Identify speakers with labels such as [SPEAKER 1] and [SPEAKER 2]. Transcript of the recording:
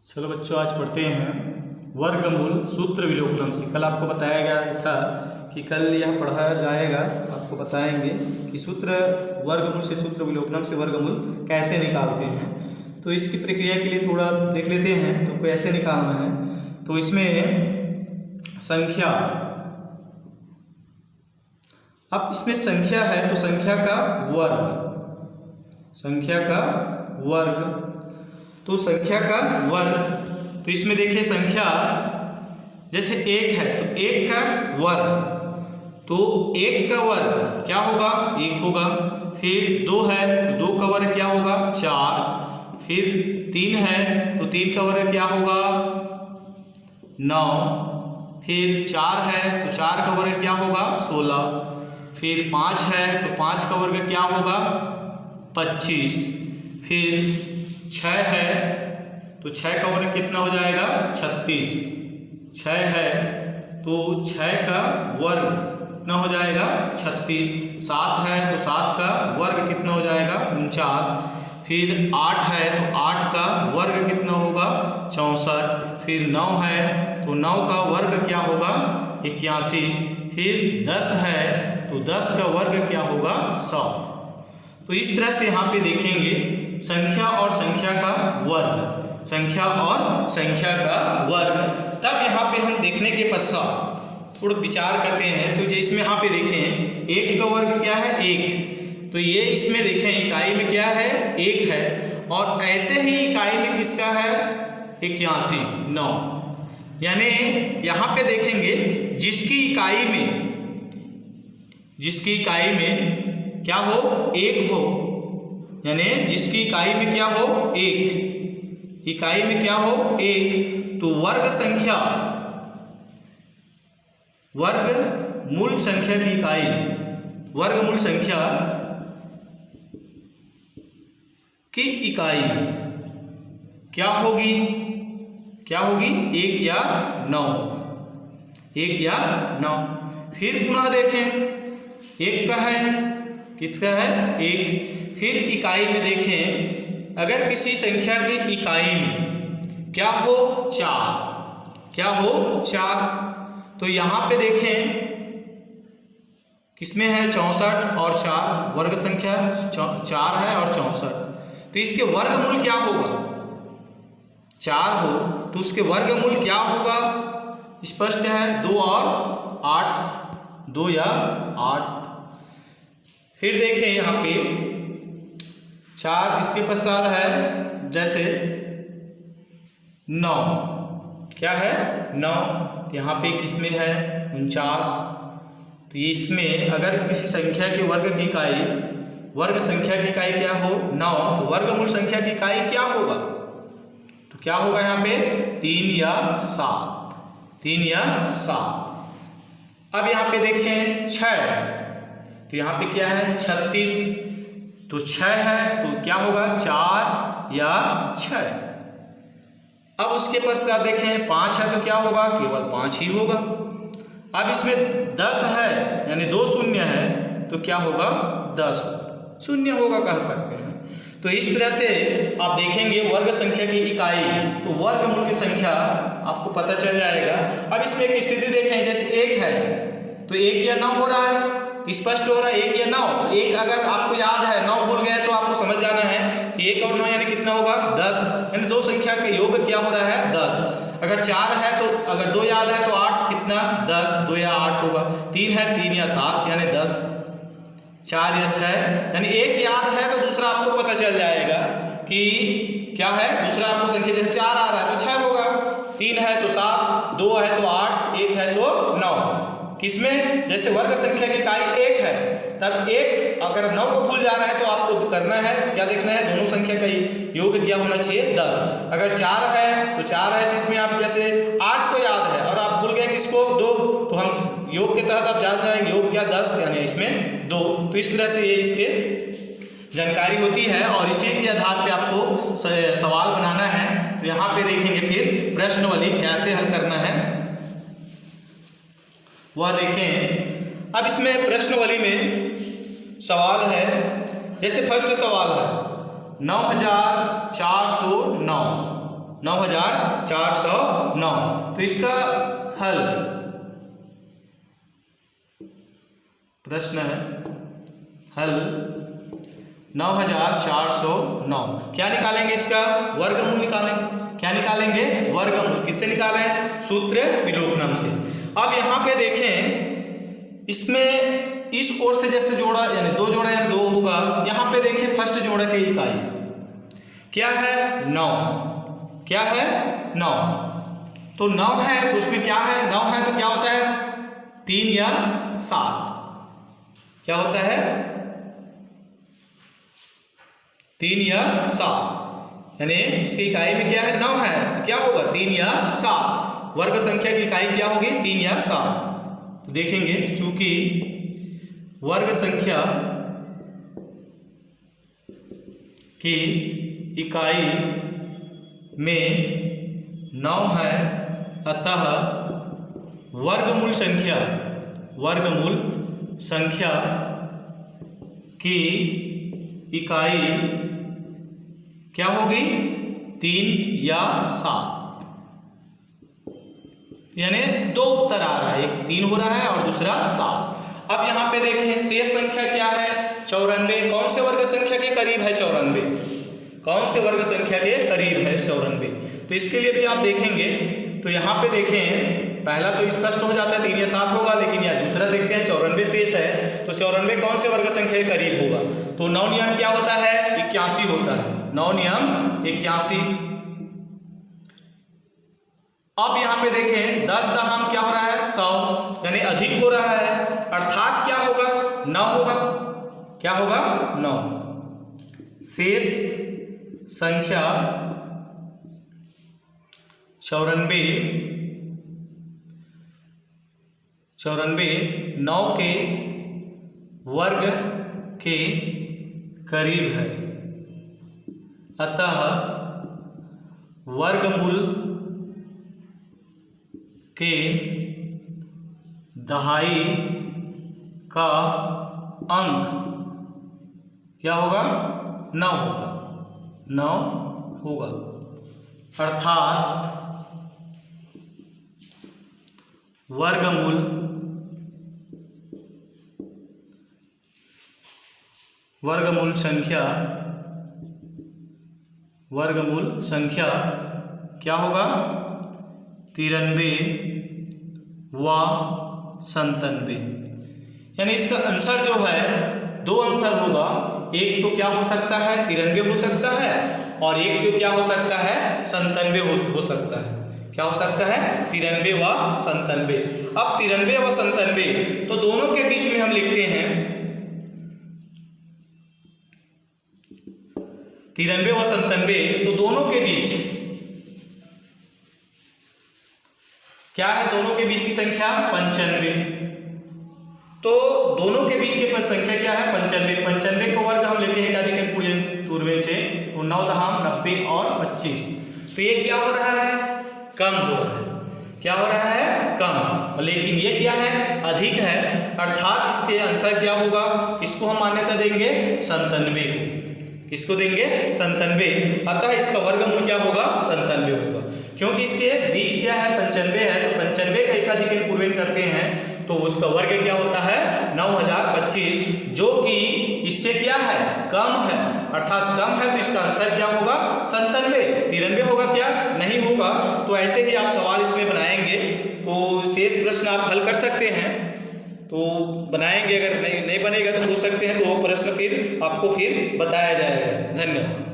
[SPEAKER 1] चलो बच्चों, आज पढ़ते हैं वर्गमूल सूत्र विलोपनम से। कल आपको बताया गया था कि कल यह पढ़ाया जाएगा, आपको बताएंगे कि सूत्र वर्गमूल से सूत्र विलोपनम से वर्गमूल कैसे निकालते हैं। तो इसकी प्रक्रिया के लिए थोड़ा देख लेते हैं तो कैसे निकालना है। तो इसमें संख्या, अब इसमें संख्या है तो संख्या का वर्ग, तो संख्या का वर्ग। तो इसमें देखिए संख्या जैसे एक है तो एक का वर्ग, तो एक का वर्ग क्या होगा, एक होगा। फिर दो है तो दो का वर्ग क्या होगा, चार। फिर तीन है तो तीन का वर्ग क्या होगा, नौ। फिर चार है तो चार का वर्ग क्या होगा, 16। फिर पाँच है तो पाँच का वर्ग क्या होगा, 25। फिर छः है तो छः का वर्ग कितना हो जाएगा, 36। छः है तो छः का वर्ग कितना हो जाएगा, 36। सात है तो सात का वर्ग कितना हो जाएगा, 49। फिर आठ है तो आठ का वर्ग कितना होगा, 64। फिर नौ है तो नौ का वर्ग क्या होगा, 81। फिर 10 है तो 10 का वर्ग क्या होगा, 100। तो इस तरह से यहाँ पे देखेंगे संख्या और संख्या का वर्ग, संख्या और संख्या का वर्ग। तब यहाँ पे हम देखने के पश्चात थोड़ा विचार करते हैं। तो इसमें यहाँ पे देखें एक का वर्ग क्या है, एक। तो ये इसमें देखें इकाई में क्या है, एक है। और ऐसे ही इकाई में किसका है, 81, 9। यानी यहाँ पे देखेंगे जिसकी इकाई में क्या हो, एक हो, यानी जिसकी इकाई में क्या हो, एक, इकाई में क्या हो, एक। तो वर्ग संख्या, वर्गमूल संख्या की इकाई, वर्गमूल संख्या की इकाई क्या होगी, एक या नौ, एक या नौ। फिर पुनः देखें एक का है, किसका है, एक। फिर इकाई में देखें अगर किसी संख्या की इकाई में क्या हो, चार, क्या हो, चार। तो यहाँ पे देखें किसमें है, 64 और 4, वर्ग संख्या 4 है और 64। तो इसके वर्गमूल क्या होगा, 4 हो तो उसके वर्गमूल क्या होगा, स्पष्ट है, 2 और 8, 2 या 8। फिर देखें यहाँ पे 4, इसके पश्चात है जैसे 9, क्या है, 9। तो यहाँ पे किसमें है, 49। तो इसमें अगर किसी संख्या के वर्ग की इकाई, वर्ग संख्या की इकाई क्या हो, 9, तो वर्गमूल संख्या की इकाई क्या होगा, तो क्या होगा यहाँ पे 3 या 7, 3 या 7। अब यहाँ पे देखें 6, तो यहाँ पे क्या है, 36। तो 6 है तो क्या होगा, 4 या 6। अब उसके पश्चात देखें 5 है तो क्या होगा, केवल 5 ही होगा। अब इसमें 10 है यानी 2 शून्य है तो क्या होगा, 10 शून्य होगा, कह सकते हैं। तो इस तरह से आप देखेंगे वर्ग संख्या की इकाई, तो वर्गमूल की संख्या आपको पता चल जाएगा। अब इसमें एक स्थिति देखें जैसे 1 है तो 1 या 9 हो रहा है, स्पष्ट हो रहा है 1 या 9। तो 1 अगर आपको याद है, 9 भूल गए तो आपको समझ जाना है कि 1 और 9 यानी कितना होगा, 10। यानी दो संख्या का योग क्या हो रहा है, 10। अगर 4 है तो, अगर 2 याद है तो 8 कितना, 10, 2 या 8 होगा। 3 है, 3 या 7 यानी 10। 4 या 6 यानी 1 याद है तो दूसरा आपको पता चल जाएगा कि क्या है, दूसरा आपको संख्या जैसे 4 आ रहा है तो 6 होगा, 3 है तो 7, 2 है तो 8, 1 है तो 9। किसमें, जैसे वर्ग संख्या की इकाई 1 है तब 1 अगर 9 को भूल जा रहा है तो आपको करना है क्या, देखना है दोनों संख्या का योग क्या होना चाहिए, 10। अगर 4 है तो 4 है तो इसमें आप जैसे 8 को याद है और आप भूल गए किसको, 2, तो हम योग के तहत आप जान जाएंगे योग क्या, 10 यानी इसमें 2। तो इस तरह से ये इसके जानकारी होती है और इसी के आधार पे आपको सवाल बनाना है। तो यहाँ पे देखेंगे फिर प्रश्नावली कैसे हल करना है वह देखें। अब इसमें प्रश्नावली में सवाल है, जैसे फर्स्ट सवाल है 9409, 9409। तो इसका हल, प्रश्न है हल 9409। क्या निकालेंगे? इसका वर्गमूल निकालेंगे। क्या निकालेंगे? वर्गमूल। किससे निकाले? सूत्र विलोपनम से। अब यहाँ पे देखें, इसमें इस ओर से जैसे जोड़ा यानी 2 जोड़ा यानी 2 होगा। यहाँ पे देखें फर्स्ट जोड़ा की इकाई क्या है? 9। क्या है? 9। तो 9 है तो उसमें क्या है? 9 है तो क्या होता है? 3 या 7। क्या होता है? 3 या 7। यानी इसकी इकाई में क्या है? 9 है तो क्या होगा? 3 या 7। वर्ग संख्या की इकाई क्या होगी? 3 या 7। तो देखेंगे, चूंकि वर्ग संख्या की इकाई में 9 है, अतः वर्गमूल संख्या की इकाई क्या होगी? 3 या 7। यानी 2 उत्तर आ रहा है, एक 3 हो रहा है और दूसरा 7। अब यहाँ पे देखें शेष संख्या क्या है? 94। कौन से वर्ग संख्या के करीब है 94? कौन से वर्ग संख्या के करीब है 94? तो इसके लिए भी आप देखेंगे तो यहाँ पे देखें, पहला तो स्पष्ट हो जाता है 3 या 7 होगा, लेकिन यहाँ दूसरा देखते हैं 94 शेष है तो 94 कौन से वर्ग संख्या के करीब होगा? तो 9 नियम क्या होता है? 81 होता है। 9 नियम 81। अब यहाँ पे देखें 10 दहाम क्या हो रहा है? 100, यानी अधिक हो रहा है, अर्थात क्या होगा? 9 होगा। क्या होगा? 9। शेष संख्या 94 9 के वर्ग के करीब है, अतः वर्गमूल के दहाई का अंक क्या होगा? 9 होगा। 9 होगा, अर्थात वर्गमूल संख्या क्या होगा? 93 व 97। यानी इसका आंसर जो है 2 आंसर होगा। एक तो क्या हो सकता है? 93 हो सकता है, और एक तो क्या हो सकता है? 97 हो सकता है। क्या हो सकता है? 93 व 97। अब 93 व 97 तो दोनों के बीच में हम लिखते हैं 93 व 97, तो दोनों के बीच क्या है? दोनों के बीच की संख्या 95। तो दोनों के बीच की संख्या क्या है? 95। 95 का वर्ग हम लेते हैं एकाधिक पूर्वें से, तो 9 दहाम 90 और 25। तो ये क्या हो रहा है? कम हो रहा है। क्या हो रहा है? कम। लेकिन ये क्या है? अधिक है, अर्थात इसके आंसर क्या होगा? इसको हम मान्यता देंगे 97 को। किसको देंगे? 97। अतः इसका वर्गमूल क्या होगा? 97 होगा, क्योंकि इसके बीच क्या है? 95 है, तो 95 का एकाधिक पूर्वें करते हैं तो उसका वर्ग क्या होता है? 9025, जो कि इससे क्या है? कम है, अर्थात कम है, तो इसका आंसर क्या होगा? 97। 93 होगा क्या? नहीं होगा। तो ऐसे ही आप सवाल इसमें बनाएंगे तो शेष प्रश्न आप हल कर सकते हैं। तो बनाएंगे, अगर नहीं बनेगा तो पूछ सकते हैं, तो वो प्रश्न फिर आपको फिर बताया जाएगा। धन्यवाद।